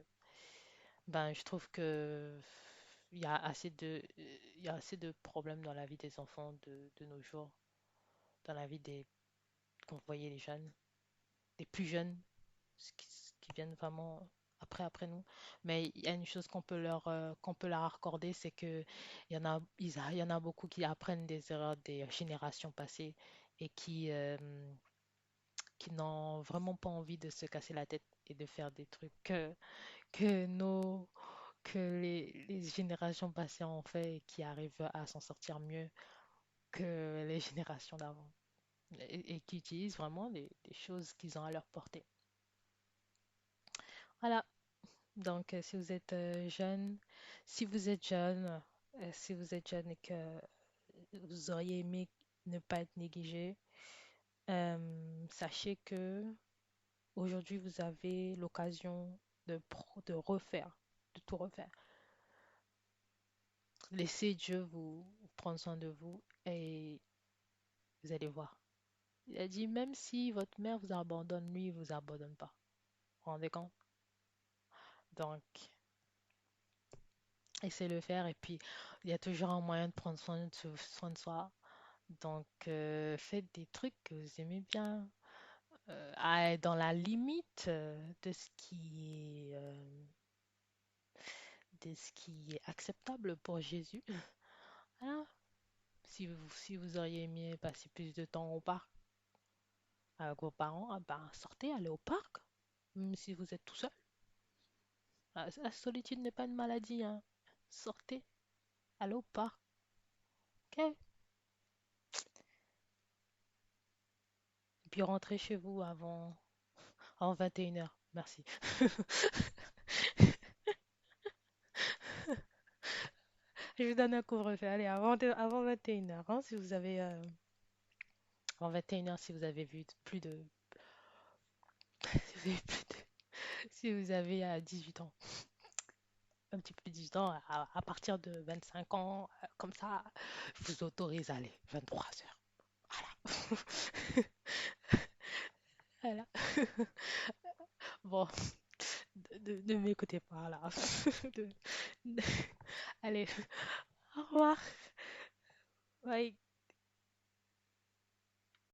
je trouve que il y a assez de problèmes dans la vie des enfants de nos jours, dans la vie des, quand vous voyez les jeunes, des plus jeunes, ce qui viennent vraiment après nous. Mais il y a une chose qu'on peut leur accorder, c'est que il y en a beaucoup qui apprennent des erreurs des générations passées et qui n'ont vraiment pas envie de se casser la tête et de faire des trucs que nos, que les générations passées ont fait et qui arrivent à s'en sortir mieux que les générations d'avant. Et qui utilisent vraiment des choses qu'ils ont à leur portée. Voilà. Donc, si vous êtes jeune, si vous êtes jeune et que vous auriez aimé ne pas être négligé, sachez que aujourd'hui vous avez l'occasion de refaire, de tout refaire. Laissez Dieu vous prendre soin de vous et vous allez voir. Il a dit, même si votre mère vous abandonne, lui, il vous abandonne pas. Vous vous rendez compte? Donc, essayez de le faire et puis il y a toujours un moyen de prendre soin de soi. Donc, faites des trucs que vous aimez bien, dans la limite de ce qui est acceptable pour Jésus. Voilà. Si vous auriez aimé passer plus de temps au parc avec vos parents, ah ben, sortez, allez au parc, même si vous êtes tout seul. La solitude n'est pas une maladie, hein. Sortez, allez au parc, ok? Et puis rentrez chez vous avant 21h. Merci. Je vous donne un couvre-feu. Allez, avant 21h, hein, si vous avez, avant 21h, si vous avez vu plus de, si vous avez si vous avez 18 ans, un petit peu plus de 18 ans, à partir de 25 ans, comme ça, je vous autorise à aller 23h. Voilà. Voilà. Bon, ne m'écoutez pas là. De- de- Allez, au revoir. Bye.